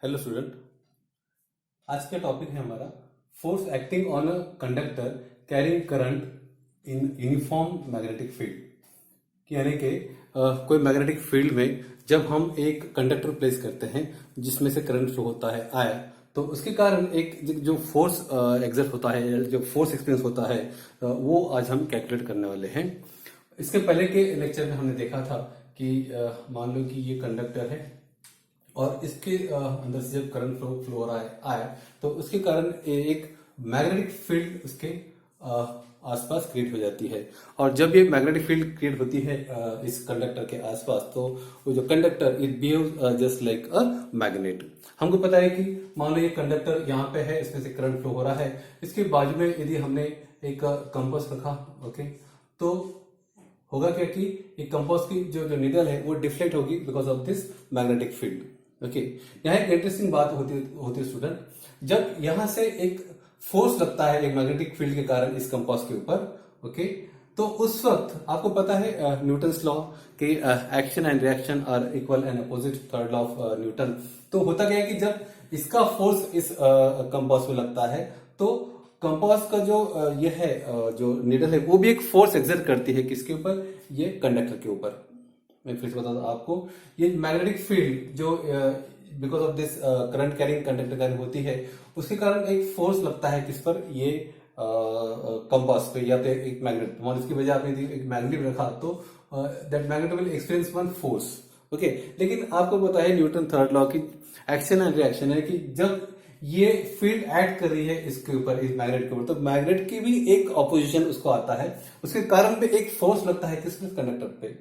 Hello student. आज का topic है हमारा force acting on a conductor carrying current in uniform magnetic field. यानी कि कोई मैग्नेटिक फील्ड में जब हम एक कंडक्टर प्लेस करते हैं जिसमें से करंट फ्लो होता है आया, तो उसके कारण एक जो फोर्स एग्जर्ट होता है, जो फोर्स एक्सपीरियंस होता है, वो आज हम कैलकुलेट करने वाले हैं। इसके पहले के लेक्चर में हमने देखा था कि मान लो कि ये कंडक्टर है और इसके अंदर से जब करंट फ्लो हो रहा है आया, तो उसके कारण एक मैग्नेटिक फील्ड उसके आसपास क्रिएट हो जाती है। और जब ये मैग्नेटिक फील्ड क्रिएट होती है इस कंडक्टर के आसपास, तो वो जो conductor it behave just like a magnet. हमको पता है कि मान लो ये कंडक्टर यहाँ पे है, इसमें से करंट फ्लो हो रहा है। इसके बाजू में यदि हमने एक कंपास रखा, ओके, तो होगा क्या कि एक कंपास की जो निडल है वो डिफ्लेक्ट होगी because of this magnetic field. Okay, यहाँ एक इंटरेस्टिंग बात होती है स्टूडेंट, जब यहां से एक फोर्स लगता है एक मैग्नेटिक फील्ड के कारण इस कंपास के ऊपर, ओके, तो उस वक्त आपको पता है न्यूटन्स लॉ के action and reaction are equal and opposite, third law of Newton. तो होता क्या है कि जब इसका फोर्स इस कंपास पे लगता है, तो कंपास का जो ये है जो निडल है वो भी एक फोर्स एक्सर्ट करती है किसके ऊपर, ये कंडक्टर के ऊपर। मैं फिर से बता दूं आपको, ये मैग्नेटिक फील्ड जो because of this current carrying conductor carrying होती है, उसके कारण एक फोर्स लगता है किस पर, ये कंपास पे या तो एक मैग्नेट। मान इसकी वजह आपने एक मैग्नेट रखा तो that magnet will experience one force. Okay, लेकिन आपको पता है न्यूटन थर्ड लॉ की एक्शन एंड रिएक्शन है कि जब ये फील्ड ऐड कर रही है इसके ऊपर, इस मैग्नेट के ऊपर, तो मैग्नेट की भी एक ऑपोजिशन उसको आता है, उसके कारण पे एक फोर्स लगता है किसमें, कंडक्टर पे।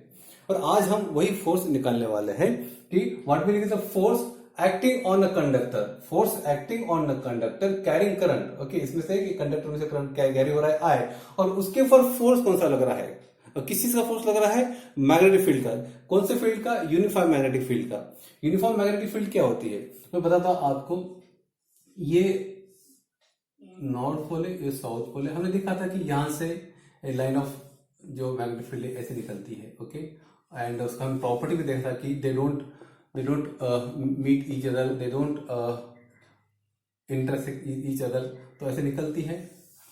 और आज हम वही फोर्स निकालने वाले हैं कि what will be the force acting on a conductor, force acting on a conductor carrying current. Okay, इसमें से कि कंडक्टर में से करंट कैरी हो रहा है आए, और उसके ऊपर फोर्स कौन सा लग रहा है, और किस चीज का फोर्स लग रहा है, मैग्नेटिक फील्ड का। कौन से फील्ड का, यूनिफॉर्म मैग्नेटिक फील्ड का। यूनिफॉर्म मैग्नेटिक फील्ड क्या होती है, मैं बताता हूं आपको। ये नॉर्थ पोल है, ये साउथ पोल है। हमने देखा था कि यहां से लाइन ऑफ जो मैग्नेटिक फील्ड है ऐसे निकलती है। ओके, एंड उसका हम प्रॉपर्टी भी देखा था कि they don't meet each other, they don't intersect each other. तो ऐसे निकलती है,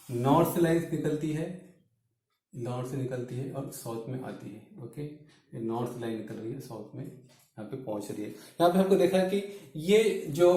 नॉर्थ से लाइन निकलती है, नॉर्थ से निकलती है और साउथ में आती है। ओके, ये नॉर्थ से लाइन निकल रही है, साउथ में यहाँ पे पहुंच रही है। यहाँ पे हमको देखा है कि ये जो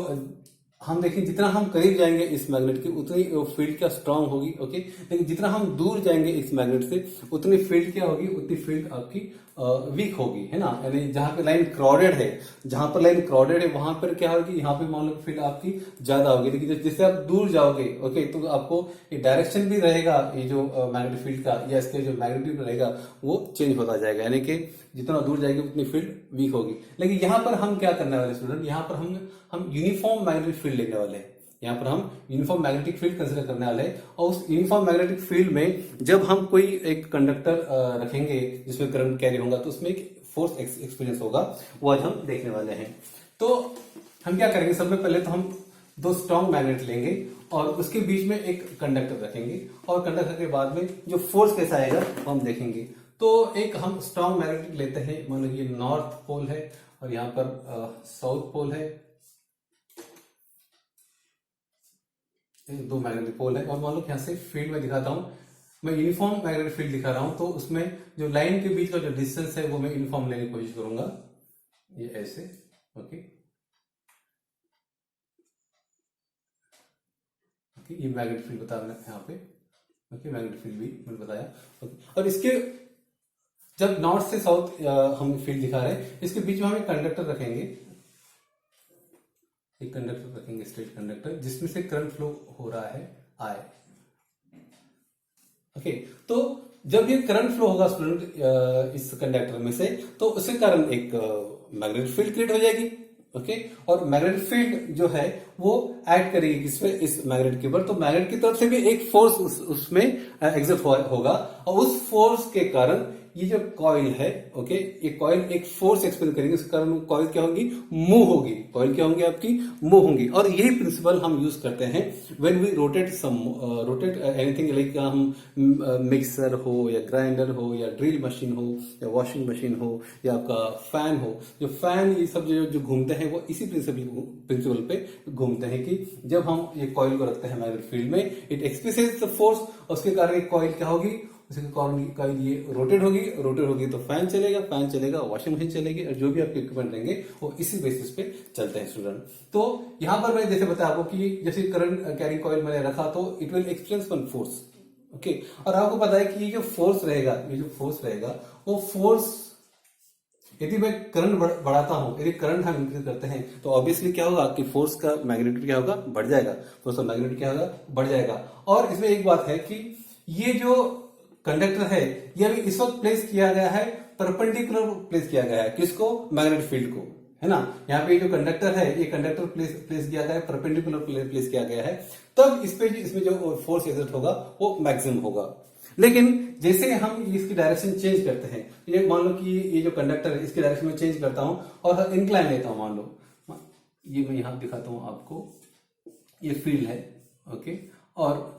हम देखें, जितना हम करीब जाएंगे इस मैग्नेट के उतनी फील्ड क्या स्ट्रांग होगी। ओके, लेकिन जितना हम दूर जाएंगे इस मैग्नेट से उतनी फील्ड क्या होगी, उतनी फील्ड आपकी वीक होगी, है ना। यानी जहां पे लाइन क्राउडेड है, जहां पर लाइन क्राउडेड है वहां पर क्या होगी, यहाँ पे मान लो फील्ड आपकी ज्यादा होगी। लेकिन जैसे आप दूर जाओगे, ओके, तो आपको ये डायरेक्शन भी रहेगा, ये जो मैग्नेटिक फील्ड का या इसके जो मैग्नेटिक रहेगा वो चेंज होता जाएगा। यानी कि जितना दूर जाएगी उतनी फील्ड वीक होगी। लेकिन यहाँ पर हम क्या करने वाले स्टूडेंट, यहाँ पर हम यूनिफॉर्म मैग्नेटिक फील्ड लेने वाले हैं। यहाँ पर हम यूनिफॉर्म मैग्नेटिक फील्ड कंसिडर करने वाले हैं, और उस यूनिफॉर्म मैग्नेटिक फील्ड में जब हम कोई एक कंडक्टर रखेंगे जिसमें करंट कैरी होगा, तो उसमें एक फोर्स एक्सपीरियंस होगा, वो आज हम देखने वाले हैं। तो हम क्या करेंगे, सबसे पहले तो हम दो स्ट्रॉन्ग मैग्नेट लेंगे और उसके बीच में एक कंडक्टर रखेंगे, और कंडक्टर के बाद में जो फोर्स कैसा आएगा वो हम देखेंगे। तो एक हम स्ट्रॉन्ग मैग्नेट लेते हैं, मान लो ये नॉर्थ पोल है और यहाँ पर साउथ पोल है, दो मैग्नेटिक पोल है। और मान लो यहां से फील्ड में दिखाता हूं, मैं यूनिफॉर्म मैग्नेटिक फील्ड दिखा रहा हूं, तो उसमें जो लाइन के बीच का जो डिस्टेंस है वो मैं यूनिफॉर्म लेने की कोशिश करूंगा, ये ऐसे। ओके, ये मैग्नेटिक फील्ड बता रहा है यहाँ पे। ओके, मैग्नेटिक फील्ड भी मैंने बताया। ओके, और इसके जब नॉर्थ से साउथ हम फील्ड दिखा रहे हैं, इसके बीच में हम एक कंडक्टर रखेंगे, एक कंडक्टर रखेंगे, स्ट्रेट कंडक्टर, जिसमें से करंट फ्लो हो रहा है आए। ओके, तो जब ये करंट फ्लो होगा स्टूडेंट इस कंडक्टर में से, तो उसके कारण एक मैग्नेटिक फील्ड क्रिएट हो जाएगी। ओके, और मैग्नेटिक फील्ड जो है वो ऐड करेगी किसपे, इस मैग्नेट के ऊपर। तो मैग्नेट की तरफ से भी एक फोर्स उसमें एग्जर्ट होगा, और उस फोर्स के कारण ये जो कॉइल है, ओके, ये कॉइल एक फोर्स एक्सपेल करेंगे, उसके कारण कॉइल क्या होगी, मूव होगी, कॉइल क्या होंगी आपकी, मूव होंगी। और यही प्रिंसिपल हम यूज करते हैं when we rotate anything, like हम मिक्सर हो या ग्राइंडर हो या ड्रिल मशीन हो या वॉशिंग मशीन हो या आपका फैन हो। जो फैन ये सब जो घूमते हैं वो इसी प्रिंसिपल पे घूमते हैं कि जब हम ये कॉइल को रखते हैं मैग्नेटिक फील्ड में, इट एक्सपीरियंसेस द फोर्स, उसके कारण कॉइल क्या होगी, उसके कारण कॉइल ये रोटेट होगी तो फैन चलेगा, वॉशिंग मशीन चलेगी, और जो भी आपके इक्विपमेंट रहेंगे वो इसी बेसिस पे चलते हैं स्टूडेंट। तो यहां पर मैंने जैसे बताया आपको कि जैसे करंट कैरिंग कॉइल मैंने रखा तो it will experience one force, okay. और आपको पता है कि ये जो फोर्स रहेगा वो फोर्स, यदि मैं करंट बढ़ाता हूं, यदि करंट हम इंक्रीज करते हैं तो ऑब्वियसली क्या होगा, आपकी फोर्स का मैग्नीट्यूड क्या होगा, बढ़ जाएगा, फोर्स का मैग्नीट्यूड क्या होगा, बढ़ जाएगा। और इसमें एक बात है कि ये जो कंडक्टर है ये अभी इस वक्त प्लेस किया गया है, परपेंडिकुलर प्लेस किया गया है, किसको, मैग्नेटिक फील्ड को, है ना। यहाँ पे जो कंडक्टर है ये कंडक्टर प्लेस किया गया है, परपेंडिकुलर प्लेस किया गया है, तब इसमें जो फोर्स एक्सर्ट होगा वो मैक्सिमम होगा। लेकिन जैसे हम इसकी डायरेक्शन चेंज करते हैं, ये मान लो कि ये जो कंडक्टर है इसकी डायरेक्शन में चेंज करता हूं और इंक्लाइन लेता हूं, मान लो ये मैं यहां दिखाता हूं आपको, ये फील्ड है, ओके। और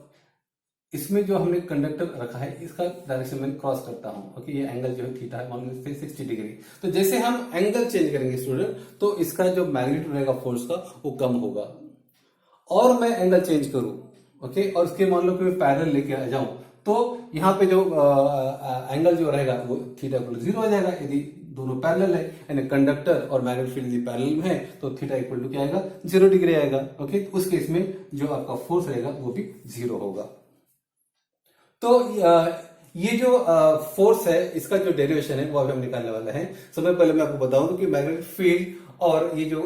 इसमें जो हमने कंडक्टर रखा है इसका डायरेक्शन में क्रॉस करता हूं, ओके। ये एंगल जो है थीटा है, मान लो 60 डिग्री। तो जैसे हम एंगल चेंज करेंगे स्टूडेंट, तो इसका जो मैग्नीट्यूड रहेगा फोर्स का वो कम होगा। और मैं एंगल चेंज करूं, ओके, और उसके मान लो कि मैं पैरेलल लेके आ जाऊं, तो यहाँ पे जो एंगल जो रहेगा वो थीटा इक्वल टू 0 हो जाएगा, यदि दोनों पैरेलल है, यानी कंडक्टर और मैग्नेटिक फील्ड यदि पैरेलल में है तो थीटा इक्वल टू क्या आएगा, 0 डिग्री आएगा, ओके। उस केस में जो आपका फोर्स रहेगा वो भी 0 होगा। तो ये जो फोर्स है इसका जो डेरिवेशन है वो अभी हम निकालने वाले हैं। सबसे पहले मैं आपको बताऊं कि मैग्नेटिक फील्ड और ये जो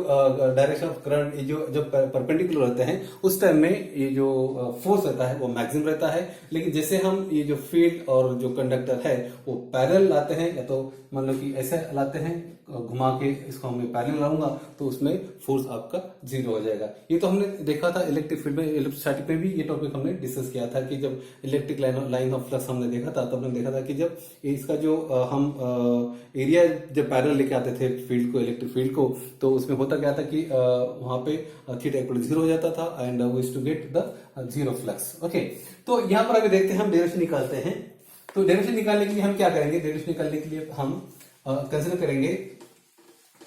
डायरेक्शन ऑफ करंट, ये जो जब परपेंडिकुलर रहते हैं उस टाइम में ये जो फोर्स रहता है वो मैक्सिमम रहता है। लेकिन जैसे हम ये जो फील्ड और जो कंडक्टर है वो पैरेलल लाते हैं, या तो मान लो कि ऐसे लाते हैं घुमा के, इसको मैं पैरेलल लाऊंगा तो उसमें फोर्स आपका 0 हो जाएगा। ये तो हमने देखा था इलेक्ट्रिक फील्ड में, इलेक्ट्रोस्टैटिक में भी ये टॉपिक हमने डिस्कस किया था कि जब इलेक्ट्रिक लाइन ऑफ फ्लक्स हमने देखा था तब हमने देखा था कि जब इसका जो हम एरिया जब पैरेलल लेके आते थे फील्ड को, इलेक्ट्रिक फील्ड को, तो उसमें होता क्या था कि वहां पे थीटा इक्वल टू 0 हो जाता था and we used to get the 0 flux, okay. तो यहाँ पर अभी देखते हैं हम डायरेक्शन निकालते हैं। तो डायरेक्शन निकालने के लिए हम क्या करेंगे, डायरेक्शन निकालने के लिए हम कंसिडर करेंगे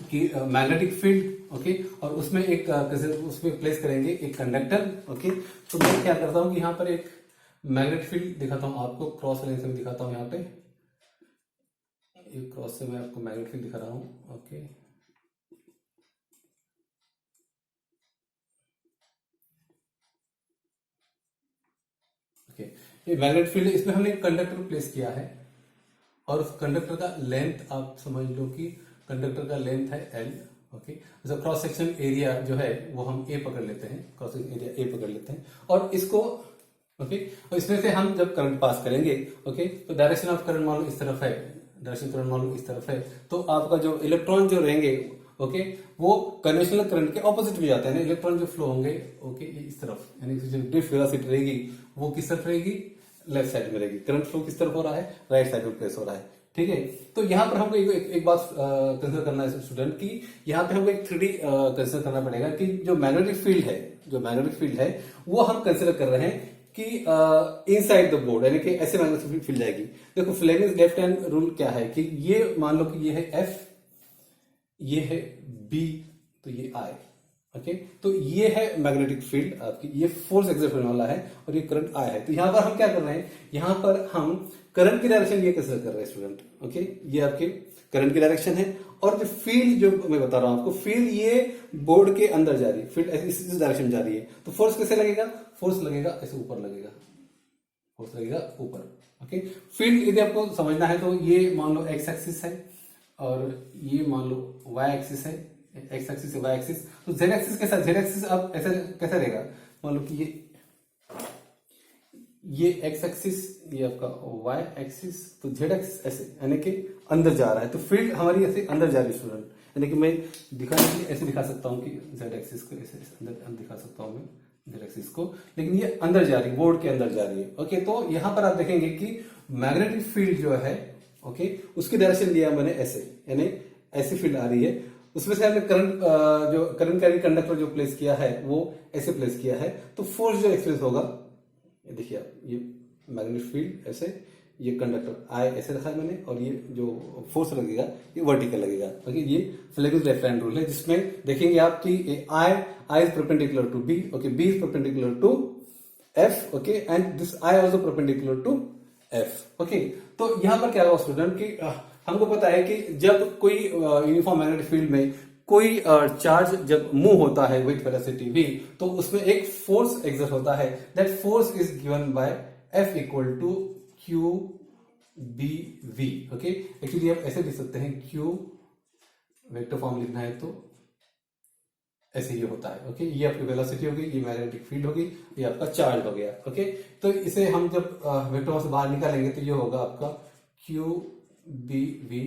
कि मैग्नेटिक फील्ड, ओके, और उसमें उसमें प्लेस करेंगे एक कंडक्टर, ओके। तो मैं क्या करता हूं कि यहाँ पर एक मैग्नेटिक फील्ड दिखाता हूं आपको, क्रॉस लाइन से दिखाता हूं, यहाँ पे एक क्रॉस से मैं आपको मैग्नेटिक फील्ड दिखा रहा हूं, ओके। ये मैग्नेटिक फील्ड, इसमें हमने एक कंडक्टर प्लेस किया है और उस कंडक्टर का लेंथ आप समझ लो कि कंडक्टर का लेंथ है L, okay. Cross section area जो है वो हम A पकड़ लेते हैं, क्रॉस सेक्शन एरिया A पकड़ लेते हैं और इसको, ओके, और इसमें से हम जब करंट पास करेंगे, ओके, तो डायरेक्शन ऑफ करंट मान लो इस तरफ है, डायरेक्शन करंट मान लो इस तरफ है, तो आपका जो इलेक्ट्रॉन जो रहेंगे, ओके, वो कन्वेंशनल करंट के ऑपोजिट में जाते हैं। इलेक्ट्रॉन जो फ्लो होंगे, ओके, इस तरफ, यानी जो ड्रिफ्ट वेलोसिटी रहेगी वो किस तरफ रहेगी, लेफ्ट साइड में रहेगी। करंट फ्लो किस तरफ हो रहा है, राइट साइड में प्लेस हो रहा है, ठीक है। तो यहाँ पर हमको एक बात कंसिडर करना है स्टूडेंट की, यहाँ पे हमको एक 3D कंसिडर करना पड़ेगा कि जो मैग्नेटिक फील्ड है वो हम कंसिडर कर रहे हैं कि इनसाइड द बोर्ड, यानी कि ऐसे मैग्नेटिक फील्ड जाएगी। देखो फ्लेमिंग्स लेफ्ट हैंड रूल क्या है कि ये मान लो कि ये है F, ये है B, तो ये I, ओके। तो ये है मैग्नेटिक फील्ड आपकी, ये फोर्स एक्सर्ट होने वाला है और ये करंट I है। तो यहां पर हम क्या कर रहे हैं, यहां पर हम करंट की डायरेक्शन ये कंसीडर कर रहे हैं स्टूडेंट, ओके। ये आपके करंट की डायरेक्शन है और जो फील्ड जो मैं बता रहा हूं आपको, फील्ड ये बोर्ड के अंदर जा रही है, फील्ड इस डायरेक्शन जा रही है। तो फोर्स कैसे लगेगा, फोर्स लगेगा ऐसे ऊपर लगेगा, फोर्स लगेगा ऊपर, ओके। फील्ड यदि आपको समझना है तो ये मान लो एक्स एक्सिस है और ये मान लो वाई एक्सिस है, एक्स एक्सिस से वाई एक्सिस। तो जेड एक्सिस के साथ, जेड एक्सिस अब ऐसा कैसा रहेगा, मान लो कि ये एक्स एक्सिस, ये आपका वाई एक्सिस, तो जेड एक्सिस ऐसे, यानी कि अंदर जा रहा है। तो फील्ड हमारी ऐसे अंदर जा रही है स्टूडेंट, यानी कि मैं दिखाने के लिए ऐसे दिखा सकता हूँ कि जेड एक्सिस को ऐसे अंदर दिखा सकता हूँ मैं जेड एक्सिस को, लेकिन ये अंदर जा रही है, बोर्ड के अंदर जा रही है, ओके। तो यहां पर आप देखेंगे कि मैग्नेटिक फील्ड जो है, ओके, उसकी डायरेक्शन दिया मैंने ऐसे, यानी ऐसी फील्ड आ रही है, उसमें से हमने करंट जो करंट कैरिंग कंडक्टर जो प्लेस किया है वो ऐसे प्लेस किया है, तो फोर्स जो एक्सप्रेस होगा, ये देखिए आप, ये मैग्नेटिक फील्ड ऐसे, ये कंडक्टर आई ऐसे रखा है मैंने, और ये जो फोर्स लगेगा ये वर्टिकल लगेगा। ओके, ये फ्लेमिंग्स लेफ्ट हैंड रूल है, जिसमें देखेंगे आप कि I is perpendicular to B, okay, B is perpendicular to F, okay, and this I also perpendicular to F. Okay, तो यहां पर क्या होगा स्टूडेंट कि हमको पता है कि जब कोई यूनिफॉर्म मैग्नेटिक फील्ड में कोई चार्ज जब मूव होता है विद वेलोसिटी v, तो उसमें एक फोर्स एग्जर्ट होता है, that force is given by F equal to Q B V. Okay, actually आप ऐसे लिख सकते हैं, क्यू वेक्टर फॉर्म लिखना है तो ऐसे ही होता है। ओके, ये आपकी वेलोसिटी होगी, ये मैग्नेटिक फील्ड होगी, ये आपका चार्ज हो गया। ओके, तो इसे हम जब वेक्टर फॉर्म से बाहर निकालेंगे तो ये होगा आपका Q B V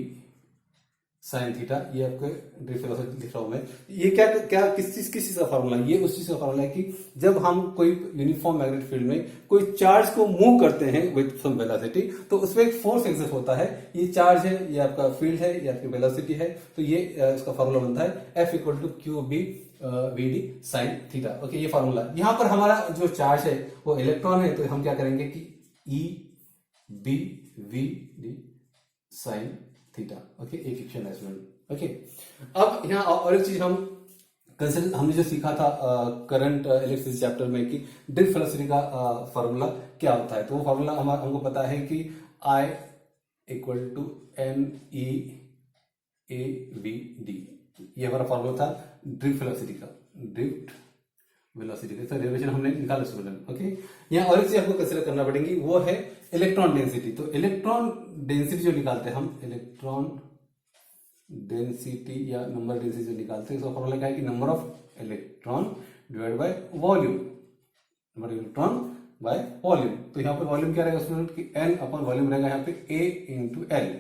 sine theta, ये आपके ड्रिफ्ट वेलोसिटी लिख रहा हूं मैं। ये क्या क्या किस चीज का फॉर्मूला, ये उस चीज का फॉर्मूला है कि जब हम कोई यूनिफॉर्म मैग्नेटिक फील्ड में कोई चार्ज को मूव करते हैं विद सम वेलोसिटी, तो उसमें एक फोर्स एक्सर्ट होता है, ये चार्ज है, ये आपका फील्ड है, ये आपकी वेलोसिटी है, तो ये इसका फॉर्मूला बनता है F equal to Q B V D sine theta. Okay, ये फॉर्मूला। यहां पर हमारा जो चार्ज है वो इलेक्ट्रॉन है, तो हम क्या करेंगे कि E B V D sine theta. Okay, एक इक्वेशन है इसमें। ओके, अब यहाँ और एक चीज हम कंसिडर, हमने जो सीखा था करंट इलेक्ट्रिसिटी चैप्टर में कि ड्रिफ्ट वेलोसिटी का फॉर्मूला क्या होता है, तो वो फॉर्मूला हमको पता है कि I equal to M E A V D, ये हमारा फॉर्मूला था ड्रिफ्ट वेलोसिटी का, ड्रिफ्ट वेलोसिटी का डेरिवेशन हमने निकाला स्टूडेंट। ओके, यहाँ और एक चीज आपको कंसिडर करना पड़ेगी, वो है इलेक्ट्रॉन डेंसिटी। तो इलेक्ट्रॉन डेंसिटी जो निकालते हैं हम, इलेक्ट्रॉन डेंसिटी या नंबर डेंसिटी जो निकालते हैं, इसका फॉर्मूला क्या है कि number of electron divide by volume, number electron by volume. तो यहाँ पर वॉल्यूम क्या रहेगा स्टूडेंट कि एन अपॉन वॉल्यूम रहेगा यहाँ पे ए इंटू एल।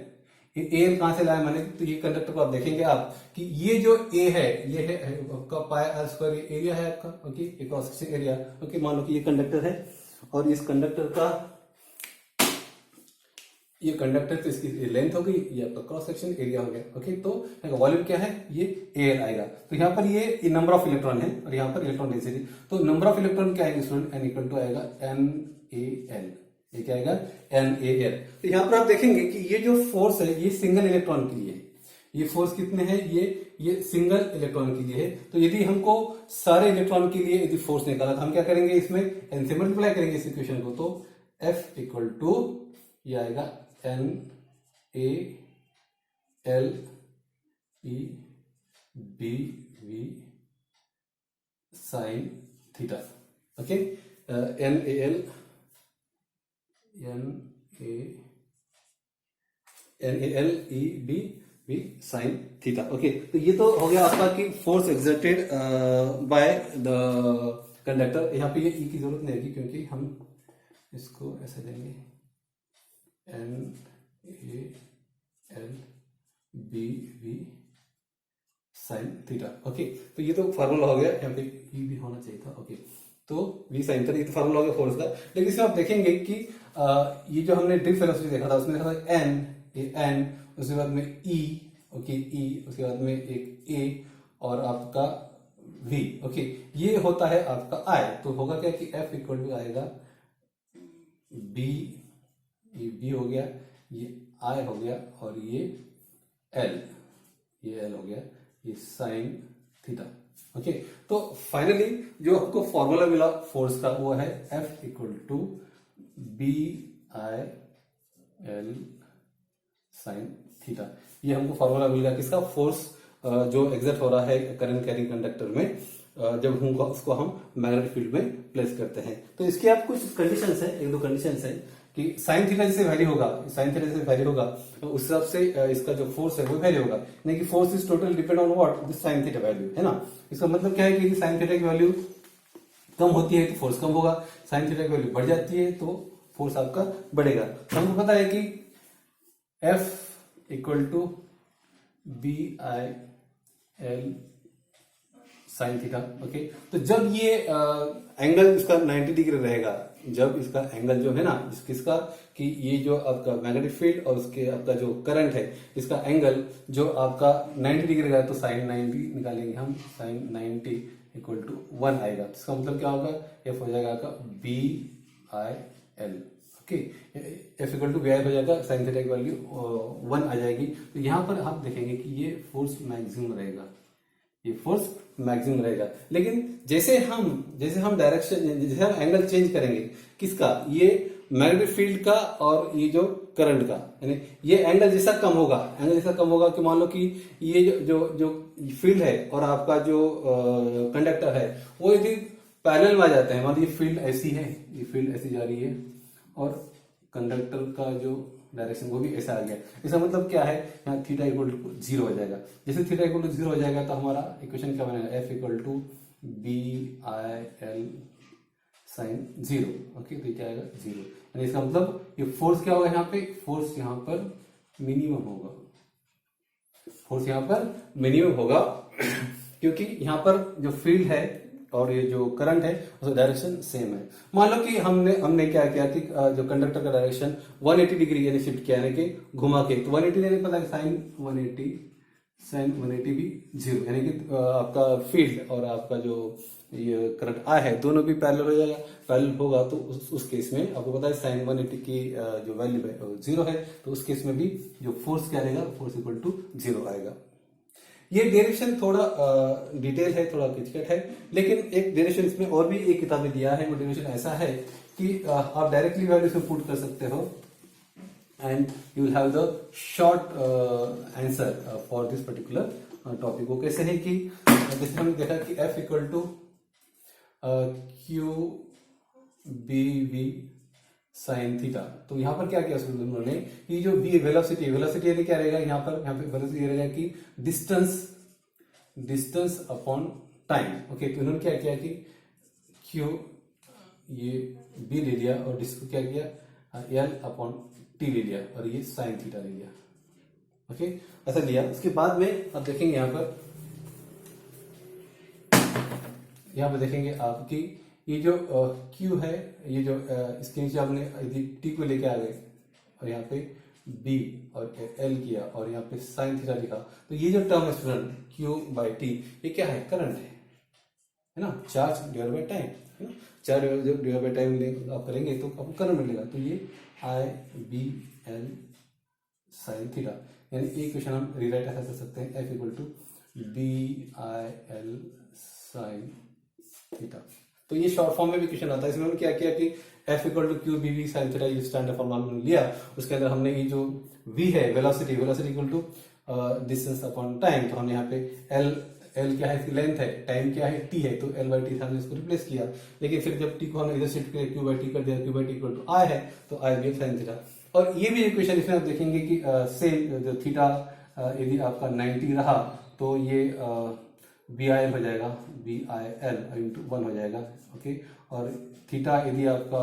ये एल कहां से लाया मैंने, तो ये कंडक्टर को आप देखेंगे आप कि ये जो ए है, ये है आपका पाई आर स्क्वायर एरिया है आपका। Okay, cross section area. Okay, मान लो कि ये कंडक्टर है और इस कंडक्टर का ये कंडक्टर, तो इसकी लेंथ हो गई, ये आपका क्रॉस सेक्शन एरिया हो गया। ओके, तो वॉल्यूम क्या है, ये एल आएगा। तो यहाँ पर ये नंबर ऑफ इलेक्ट्रॉन है और यहाँ पर इलेक्ट्रॉन डेंसिटी। तो नंबर ऑफ इलेक्ट्रॉन क्या आएगा स्टूडेंट, एन इक्वल टू आएगा एन ए एल, ये क्या आएगा एन ए एल। तो यहाँ पर आप देखेंगे कि ये जो फोर्स है ये सिंगल इलेक्ट्रॉन के लिए है, ये फोर्स कितने हैं, ये सिंगल इलेक्ट्रॉन के लिए है। तो यदि हमको सारे इलेक्ट्रॉन के लिए यदि फोर्स निकाला तो हम क्या करेंगे, इसमें एन से मल्टीप्लाई करेंगे इस इक्वेशन को, तो एफ इक्वल टू ये आएगा N A L E B V sine theta. Okay, N A L E B V sine theta. Okay, तो ये तो हो गया आपका कि force exerted by the conductor. यहाँ पे ये ई की जरूरत नहीं होगी क्योंकि हम इसको ऐसे देंगे N A L B V sine theta. Okay, तो ये तो फार्मूला हो गया, यहाँ पे ई भी होना चाहिए था। ओके, तो वी साइन थीटा, ये तो फार्मूला हो गया फोर्स का। लेकिन इसमें आप देखेंगे कि ये जो हमने ड्रिफ्ट वेलोसिटी देखा था उसमें देखा था एन, उसके बाद में ई, ओके ई, उसके बाद में एक ए और आपका वी। ओके, ये होता है आपका आई। तो होगा क्या कि एफ इक्वल टू आएगा बी, ये बी हो गया, ये आई हो गया और ये एल हो गया, ये साइन थीटा। ओके, तो फाइनली जो आपको फॉर्मूला मिला फोर्स का वो है F equal to B I L sine theta. ये हमको फॉर्मूला मिल गया किसका, फोर्स जो एग्जर्ट हो रहा है करंट कैरिंग कंडक्टर में जब हम उसको हम मैग्नेटिक फील्ड में प्लेस करते हैं। तो इसके आप कुछ कंडीशंस है, एक दो कंडीशंस है कि साइन थीटा जैसे वैल्यू होगा, साइन थीटा जैसे वैल्यू होगा तो उस हिसाब से इसका जो फोर्स है वो वैल्यू होगा। यानी कि force is total depend on what, this sine theta value, है ना। इसका मतलब क्या है कि साइन थीटा की वैल्यू कम होती है तो फोर्स कम होगा, साइन थीटा की वैल्यू बढ़ जाती है तो फोर्स आपका बढ़ेगा। तो हमको पता है कि F equal to B I L sine theta. Okay, तो जब ये एंगल इसका 90 डिग्री रहेगा, जब इसका एंगल जो है ना किसका, कि ये जो आपका मैग्नेटिक फील्ड और उसके आपका जो करंट है इसका एंगल जो आपका 90 डिग्री रहेगा, तो साइन 90 निकालेंगे हम, साइन 90 इक्वल टू 1 आएगा। इसका मतलब क्या होगा, एफ हो जाएगा आपका B I L. Okay, F equal to B I हो जाएगा, साइन थीटा की वैल्यू 1 आ जाएगी। तो यहाँ पर आप देखेंगे कि ये फोर्स मैक्सिमम रहेगा, ये फोर्स मैक्सिमम रहेगा। लेकिन जैसे हम डायरेक्शन, जैसे हम एंगल चेंज करेंगे किसका, ये मैग्नेटिक फील्ड का और ये जो करंट का, यानी ये एंगल जैसा कम होगा कि मान लो कि ये जो फील्ड है और आपका जो कंडक्टर है वो यदि पैरेलल में आ जाते हैं, मान लो ये फील्ड ऐसी है, ये फील्ड ऐसी जा रही है और कंडक्टर का जो डायरेक्शन वो भी ऐसा आ गया। इसका मतलब क्या है, यहाँ थीटा इक्वल टू 0 हो जाएगा। जैसे थीटा इक्वल टू 0 हो जाएगा तो हमारा इक्वेशन क्या बनेगा, F equal to B I L sine 0। Okay, तो क्या आएगा 0। यानी इसका मतलब ये फोर्स क्या होगा, यहाँ पे फोर्स यहाँ पर मिनिमम होगा, फोर्स यहाँ पर मिनिमम होगा क्योंकि यहाँ पर जो फील्ड है और ये जो करंट है उसका डायरेक्शन सेम है। मान लो कि हमने क्या किया कि जो कंडक्टर का डायरेक्शन 180 डिग्री यानी शिफ्ट किया, यानी कि घुमा के, तो 180 यानी पता है साइन 180 भी 0, यानी कि आपका फील्ड और आपका जो ये करंट आ है दोनों भी पैरेलल हो जाएगा। पैरेलल होगा तो उस केस में आपको पता है साइन 180 की जो वैल्यू है 0 है, तो उस केस में भी जो फोर्स क्या रहेगा, फोर्स इक्वल टू 0 आएगा। ये डेरिवेशन थोड़ा डिटेल है, थोड़ा किचकट है, लेकिन एक डेरिवेशन इसमें और भी एक किताब में दिया है। वो डेरिवेशन ऐसा है कि आप डायरेक्टली वैल्यू इसमें पुट कर सकते हो and you will have the short answer for this particular topic. वो कैसे है कि जैसे हमने देखा कि F equal to Q B V sine theta, तो यहाँ पर क्या किया उन्होंने कि जो बी वेलोसिटी यानी क्या रहेगा, यहाँ पे वेलोसिटी रहेगा कि डिस्टेंस अपॉन टाइम। ओके, तो इन्होंने क्या किया कि क्यू ये बी ले लिया और डिस्क क्या किया एल अपॉन टी ले लिया और ये साइन थीटा ले लिया। ओके, ऐसा लिया। उसके बाद में अब देखेंगे यहाँ पर देखेंगे आपकी ये जो Q है, ये जो इसके नीचे आपने यदि T को लेके आ गए और यहाँ पे B और L किया और यहाँ पे साइन थीटा लिखा, तो ये जो टर्म है स्टूडेंट Q बाई T, ये क्या है, करंट है ना, चार्ज डिवाइड बाई टाइम है ना, चार्ज डिवाइड बाई टाइम आप करेंगे तो आपको करंट मिलेगा। तो ये I/B/L साइन थीटा, यानी एक क्वेश्चन हम रिराइट ऐसा कर सकते हैं, F equal to B/L sine theta. तो ये शॉर्ट फॉर्म में भी क्वेश्चन आता है। इसमें हमने क्या किया कि F equal to Q B V sine theta, ये स्टैंडर्ड फॉर्म हमने लिया। उसके अंदर हमने ये जो V है velocity equal to distance upon time, तो हमने यहाँ पे L क्या है, इसकी लेंथ है, टाइम क्या है T है, तो L बाई टी हमने इसको रिप्लेस किया। लेकिन फिर जब T को हमने इधर शिफ्ट किया, Q बाई टी कर दिया, Q by T equal to I है, तो I भी साइन थीटा। और ये भी इक्वेशन इसमें आप देखेंगे कि सेम जो थीटा यदि आपका 90 रहा तो ये BIL हो जाएगा, BIL इंटू 1 हो जाएगा। ओके, और थीटा यदि आपका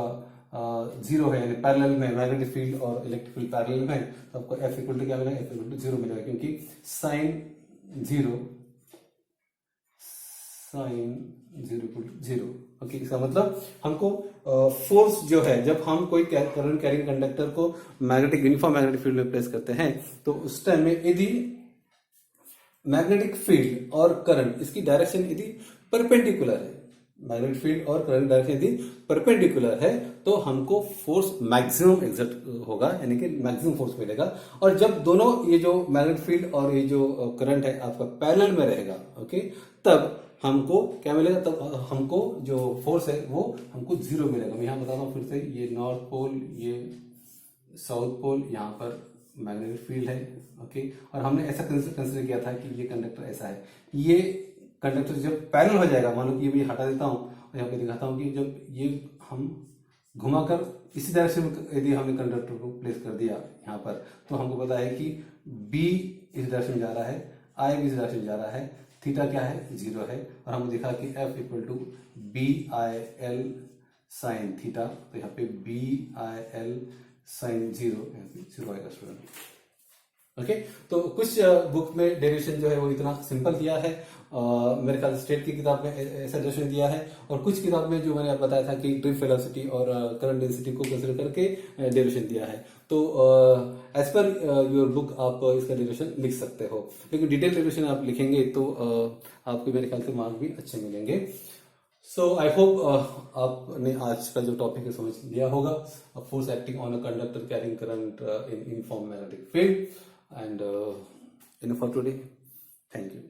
0 है यानी पैरेलल में मैग्नेटिक फील्ड और इलेक्ट्रिक फील्ड पैरेलल में, तो आपको F इक्वल टू क्या मिलेगा, F इक्वल टू 0 मिलेगा, क्योंकि साइन 0 इक्वल टू 0। ओके, इसका मतलब हमको फोर्स जो है, जब हम कोई करंट कैरिंग कंडक्टर को यूनिफॉर्म मैग्नेटिक फील्ड में प्लेस करते हैं, तो उस टाइम में यदि मैग्नेटिक फील्ड और करंट इसकी डायरेक्शन यदि परपेंडिकुलर है, मैग्नेटिक फील्ड और करंट डायरेक्शन यदि परपेंडिकुलर है, तो हमको फोर्स मैक्सिमम एग्जर्ट होगा, यानी कि मैक्सिमम फोर्स मिलेगा। और जब दोनों ये जो मैग्नेटिक फील्ड और ये जो करंट है आपका पैरेलल में रहेगा, ओके, तब हमको क्या मिलेगा, तब हमको जो फोर्स है वो हमको 0 मिलेगा। मैं यहाँ बताता हूँ फिर से, ये नॉर्थ पोल, ये साउथ पोल, यहाँ पर मैग्नेटिक फील्ड है। ओके, और हमने ऐसा कंसिडर किया था कि ये कंडक्टर ऐसा है, ये कंडक्टर जब पैरेलल हो जाएगा, मान लो कि ये भी हटा देता हूँ और यहाँ पे दिखाता हूँ कि जब ये हम घुमाकर इसी डायरेक्शन में यदि हमने कंडक्टर को प्लेस कर दिया यहाँ पर, तो हमको पता है कि B इस डायरेक्शन में जा रहा है, I भी इस डायरेक्शन में जा रहा है, थीटा क्या है 0 है, और हमने देखा कि F equal to BIL sine theta, तो यहाँ पे BIL साइन 0 यहाँ पे 0 आएगा स्टूडेंट। ओके, तो कुछ बुक में डेरिवेशन जो है वो इतना सिंपल दिया है मेरे ख्याल से स्टेट की किताब में ऐसा डेरिवेशन दिया है, और कुछ किताब में जो मैंने आपको बताया था कि ड्रिफ्ट वेलोसिटी और करंट डेंसिटी को कंसिडर करके डेरिवेशन दिया है। तो एज पर योर बुक आप इसका डेरिवेशन लिख सकते हो, लेकिन डिटेल डेरिवेशन आप लिखेंगे तो आपको मेरे ख्याल से मार्क भी अच्छे मिलेंगे। सो आई होप आपने आज का जो टॉपिक है समझ लिया होगा, force acting on a conductor carrying current in uniform magnetic field, and in for today, thank you.